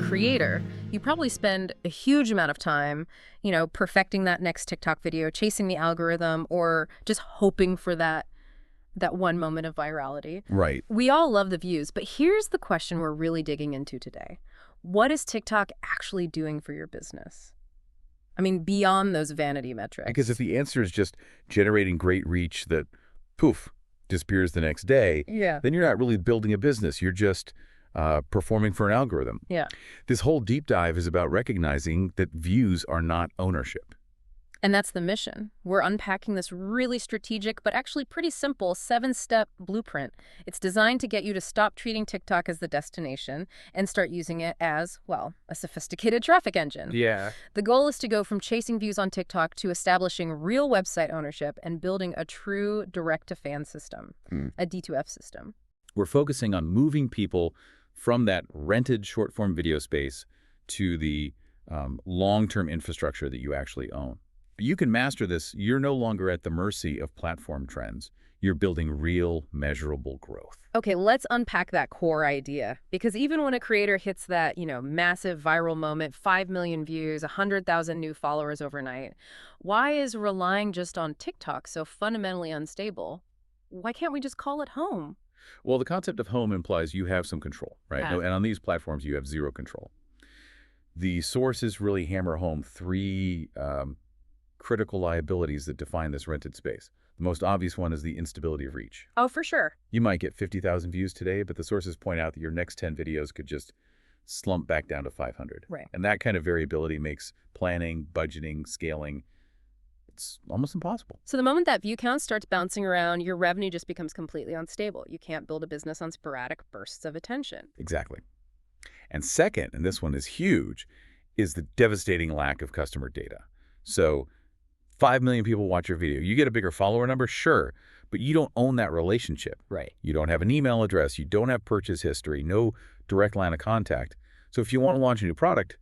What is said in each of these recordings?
creator, you probably spend a huge amount of time, perfecting that next TikTok video, chasing the algorithm, or just hoping for that one moment of virality. Right. We all love the views, but here's the question we're really digging into today. What is TikTok actually doing for your business? I mean, beyond those vanity metrics. Because if the answer is just generating great reach that, poof, disappears the next day, Yeah. then you're not really building a business. You're just performing for an algorithm. Yeah. This whole deep dive is about recognizing that views are not ownership. And that's the mission. We're unpacking this really strategic, but actually pretty simple 7-step blueprint. It's designed to get you to stop treating TikTok as the destination and start using it as, well, a sophisticated traffic engine. Yeah. The goal is to go from chasing views on TikTok to establishing real website ownership and building a true direct-to-fan system, a D2F system. We're focusing on moving people from that rented short-form video space to the long-term infrastructure that you actually own. You can master this. You're no longer at the mercy of platform trends. You're building real, measurable growth. Okay, let's unpack that core idea. Because even when a creator hits that, massive viral moment, 5 million views, 100,000 new followers overnight, why is relying just on TikTok so fundamentally unstable? Why can't we just call it home? Well, the concept of home implies you have some control, right? Yeah. And on these platforms, you have zero control. The sources really hammer home three critical liabilities that define this rented space. The most obvious one is the instability of reach. Oh, for sure. You might get 50,000 views today, but the sources point out that your next 10 videos could just slump back down to 500. Right. And that kind of variability makes planning, budgeting, scaling, it's almost impossible. So the moment that view count starts bouncing around, your revenue just becomes completely unstable. You can't build a business on sporadic bursts of attention. Exactly. And second, and this one is huge, is the devastating lack of customer data. So 5 million people watch your video. You get a bigger follower number, sure, but you don't own that relationship. Right. You don't have an email address. You don't have purchase history, no direct line of contact. So if you want to launch a new product,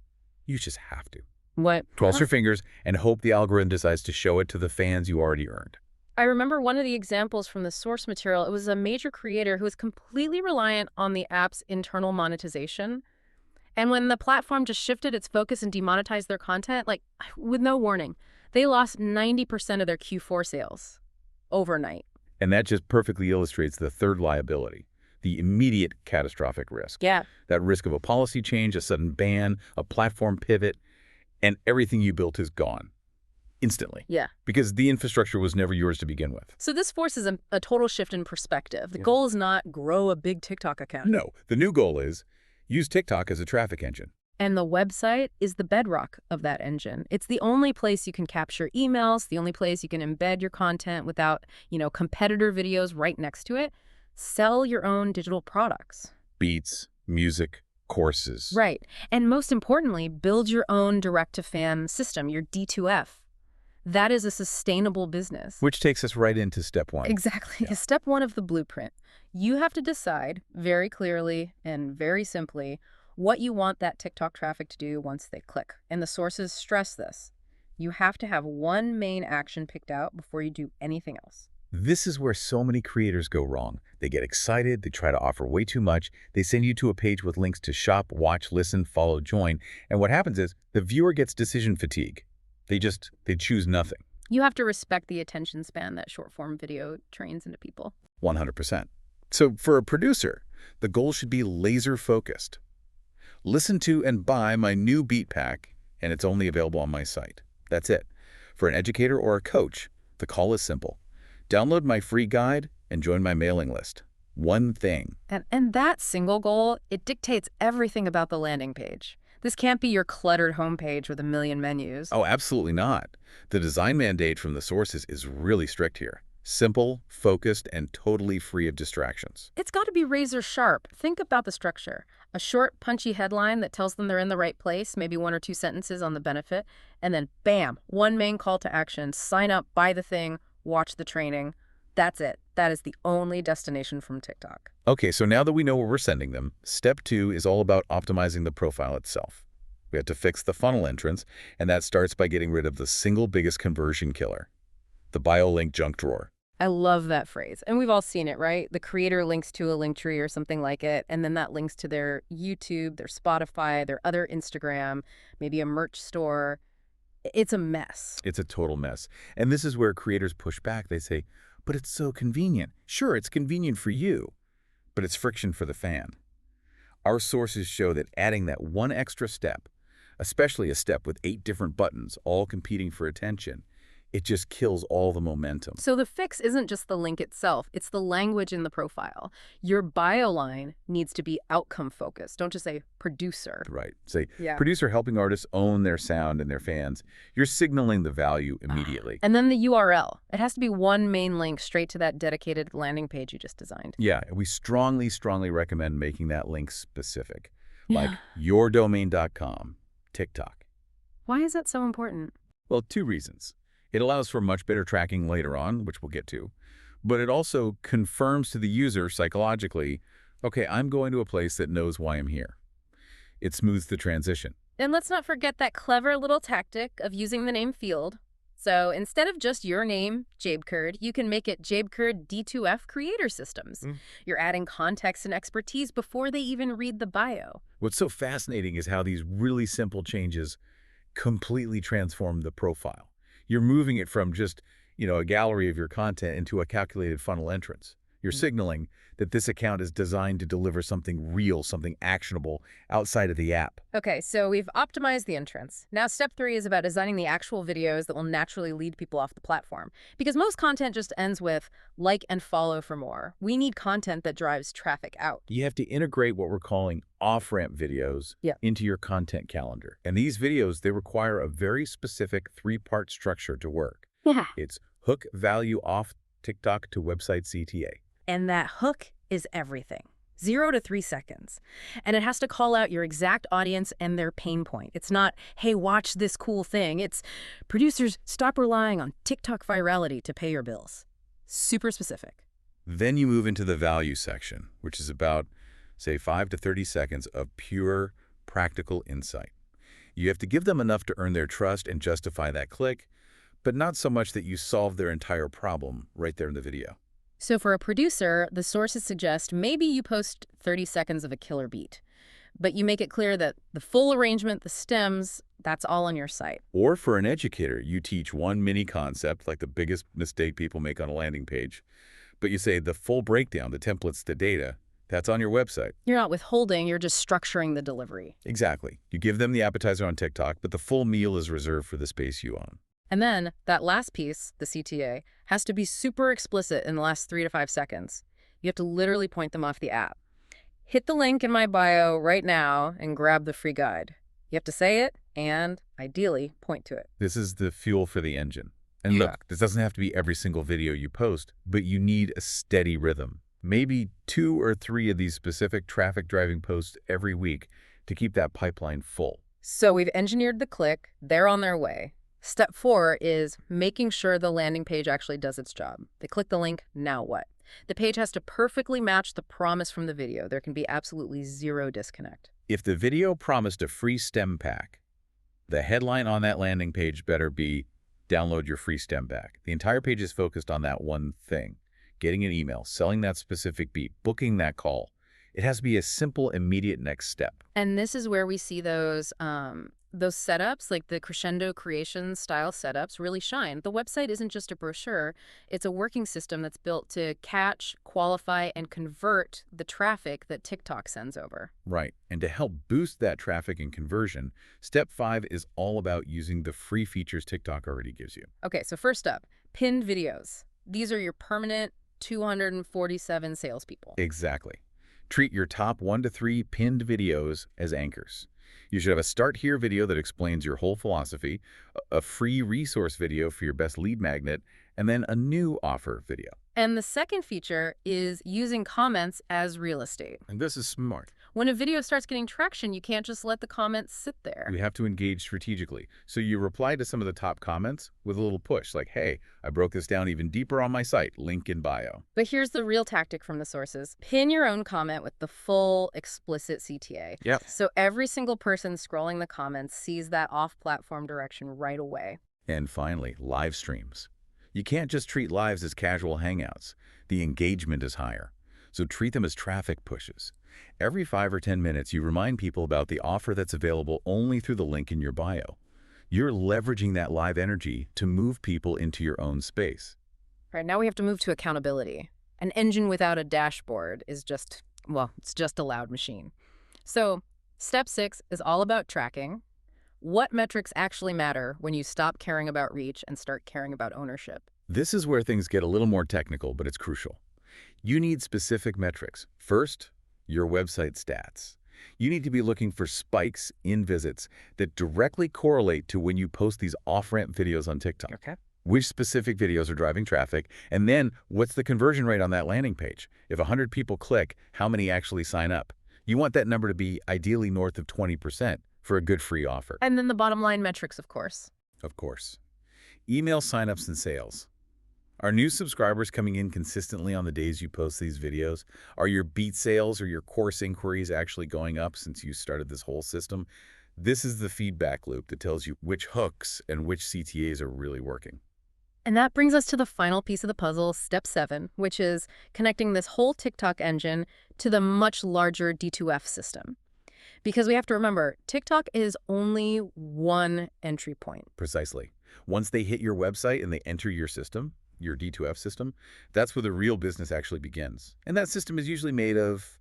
you just have to. What? Cross your fingers and hope the algorithm decides to show it to the fans you already earned. I remember one of the examples from the source material. It was a major creator who was completely reliant on the app's internal monetization. And when the platform just shifted its focus and demonetized their content, with no warning, they lost 90% of their Q4 sales overnight. And that just perfectly illustrates the third liability, the immediate catastrophic risk. Yeah. That risk of a policy change, a sudden ban, a platform pivot, and everything you built is gone instantly. Yeah. Because the infrastructure was never yours to begin with. So this forces a total shift in perspective. The goal is not grow a big TikTok account. No, the new goal is use TikTok as a traffic engine. And the website is the bedrock of that engine. It's the only place you can capture emails, the only place you can embed your content without, competitor videos right next to it. Sell your own digital products. Beats, music, courses. Right. And most importantly, build your own direct-to-fan system, your D2F. That is a sustainable business. Which takes us right into step one. Exactly. Yeah. Step one of the blueprint. You have to decide very clearly and very simply what you want that TikTok traffic to do once they click. And the sources stress this. You have to have one main action picked out before you do anything else. This is where so many creators go wrong. They get excited, they try to offer way too much, they send you to a page with links to shop, watch, listen, follow, join, and what happens is the viewer gets decision fatigue. They choose nothing. You have to respect the attention span that short-form video trains into people. 100%. So for a producer, the goal should be laser-focused. Listen to and buy my new Beat Pack, and it's only available on my site. That's it. For an educator or a coach, the call is simple. Download my free guide and join my mailing list. One thing. And that single goal, it dictates everything about the landing page. This can't be your cluttered homepage with a million menus. Oh, absolutely not. The design mandate from the sources is really strict here. Simple, focused, and totally free of distractions. It's got to be razor sharp. Think about the structure. A short, punchy headline that tells them they're in the right place, maybe 1 or 2 sentences on the benefit, and then bam, one main call to action. Sign up, buy the thing, watch the training. That's it. That is the only destination from TikTok. Okay, so now that we know where we're sending them, step 2 is all about optimizing the profile itself. We have to fix the funnel entrance, and that starts by getting rid of the single biggest conversion killer, the bio link junk drawer. I love that phrase. And we've all seen it, right? The creator links to a link tree or something like it, and then that links to their YouTube, their Spotify, their other Instagram, maybe a merch store. It's a mess. It's a total mess. And this is where creators push back. They say, but it's so convenient. Sure, it's convenient for you, but it's friction for the fan. Our sources show that adding that one extra step, especially a step with 8 different buttons all competing for attention, it just kills all the momentum. So the fix isn't just the link itself, it's the language in the profile. Your bio line needs to be outcome focused. Don't just say producer. Right. Say, Yeah. producer helping artists own their sound and their fans. You're signaling the value immediately. And then the URL. It has to be one main link straight to that dedicated landing page you just designed. Yeah, we strongly, strongly recommend making that link specific, like yourdomain.com, TikTok. Why is that so important? Well, 2 reasons. It allows for much better tracking later on, which we'll get to, but it also confirms to the user psychologically, okay, I'm going to a place that knows why I'm here. It smooths the transition. And let's not forget that clever little tactic of using the name field. So instead of just your name, Jabekerd, you can make it Jabekerd D2F Creator Systems. You're adding context and expertise before they even read the bio. What's so fascinating is how these really simple changes completely transform the profile. You're moving it from just, a gallery of your content into a calculated funnel entrance. You're signaling that this account is designed to deliver something real, something actionable outside of the app. Okay, so we've optimized the entrance. Now step 3 is about designing the actual videos that will naturally lead people off the platform. Because most content just ends with like and follow for more. We need content that drives traffic out. You have to integrate what we're calling off-ramp videos into your content calendar. And these videos, they require a very specific 3-part structure to work. Yeah. It's hook value off TikTok to website CTA. And that hook is everything. 0 to 3 seconds. And it has to call out your exact audience and their pain point. It's not, hey, watch this cool thing. It's, producers, stop relying on TikTok virality to pay your bills. Super specific. Then you move into the value section, which is about, say, 5 to 30 seconds of pure, practical insight. You have to give them enough to earn their trust and justify that click, but not so much that you solve their entire problem right there in the video. So for a producer, the sources suggest maybe you post 30 seconds of a killer beat, but you make it clear that the full arrangement, the stems, that's all on your site. Or for an educator, you teach one mini concept, like the biggest mistake people make on a landing page, but you say the full breakdown, the templates, the data, that's on your website. You're not withholding, you're just structuring the delivery. Exactly. You give them the appetizer on TikTok, but the full meal is reserved for the space you own. And then that last piece, the CTA, has to be super explicit in the last 3 to 5 seconds. You have to literally point them off the app. Hit the link in my bio right now and grab the free guide. You have to say it and, ideally, point to it. This is the fuel for the engine. And look, this doesn't have to be every single video you post, but you need a steady rhythm. Maybe 2 or 3 of these specific traffic-driving posts every week to keep that pipeline full. So we've engineered the click. They're on their way. Step 4 is making sure the landing page actually does its job. They click the link, now what? The page has to perfectly match the promise from the video. There can be absolutely 0 disconnect. If the video promised a free stem pack, the headline on that landing page better be, download your free stem pack. The entire page is focused on that one thing. Getting an email, selling that specific beat, booking that call. It has to be a simple, immediate next step. And this is where we see those setups, like the Crescendo Creations style setups, really shine. The website isn't just a brochure. It's a working system that's built to catch, qualify, and convert the traffic that TikTok sends over. Right. And to help boost that traffic and conversion, step 5 is all about using the free features TikTok already gives you. Okay, so first up, pinned videos. These are your permanent 247 salespeople. Exactly. Treat your top 1 to 3 pinned videos as anchors. You should have a Start Here video that explains your whole philosophy, a free resource video for your best lead magnet, and then a new offer video. And the second feature is using comments as real estate. And this is smart. When a video starts getting traction, you can't just let the comments sit there. We have to engage strategically. So you reply to some of the top comments with a little push, like, hey, I broke this down even deeper on my site, link in bio. But here's the real tactic from the sources. Pin your own comment with the full, explicit CTA. Yep. So every single person scrolling the comments sees that off-platform direction right away. And finally, live streams. You can't just treat lives as casual hangouts. The engagement is higher. So treat them as traffic pushes. Every 5 or 10 minutes, you remind people about the offer that's available only through the link in your bio. You're leveraging that live energy to move people into your own space. Right, now we have to move to accountability. An engine without a dashboard is just, well, it's just a loud machine. So step 6 is all about tracking. What metrics actually matter when you stop caring about reach and start caring about ownership? This is where things get a little more technical, but it's crucial. You need specific metrics. First, your website stats. You need to be looking for spikes in visits that directly correlate to when you post these off-ramp videos on TikTok. Okay. Which specific videos are driving traffic, and then what's the conversion rate on that landing page? If 100 people click, how many actually sign up? You want that number to be ideally north of 20% for a good free offer. And then the bottom line metrics, of course. Of course. Email signups and sales. Are new subscribers coming in consistently on the days you post these videos? Are your beat sales or your course inquiries actually going up since you started this whole system? This is the feedback loop that tells you which hooks and which CTAs are really working. And that brings us to the final piece of the puzzle, step 7, which is connecting this whole TikTok engine to the much larger D2F system. Because we have to remember, TikTok is only one entry point. Precisely. Once they hit your website and they enter your system, your D2F system, that's where the real business actually begins. And that system is usually made of,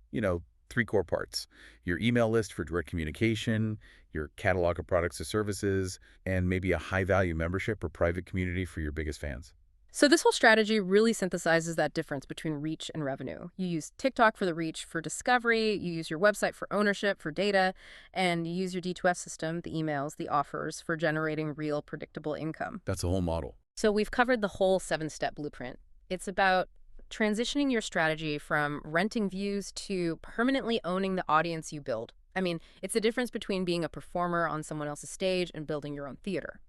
3 core parts. Your email list for direct communication, your catalog of products or services, and maybe a high-value membership or private community for your biggest fans. So this whole strategy really synthesizes that difference between reach and revenue. You use TikTok for the reach, for discovery, you use your website for ownership, for data, and you use your D2F system, the emails, the offers, for generating real predictable income. That's the whole model. So we've covered the whole 7-step blueprint. It's about transitioning your strategy from renting views to permanently owning the audience you build. I mean, it's the difference between being a performer on someone else's stage and building your own theater.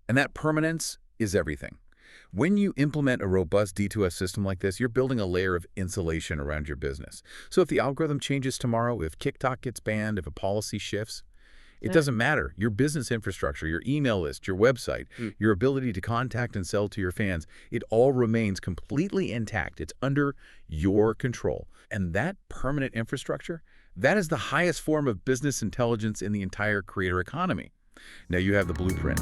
And that permanence is everything. When you implement a robust D2S system like this, you're building a layer of insulation around your business. So if the algorithm changes tomorrow, if TikTok gets banned, if a policy shifts, it doesn't matter. Your business infrastructure, your email list, your website, your ability to contact and sell to your fans, it all remains completely intact. It's under your control. And that permanent infrastructure, that is the highest form of business intelligence in the entire creator economy. Now you have the blueprint.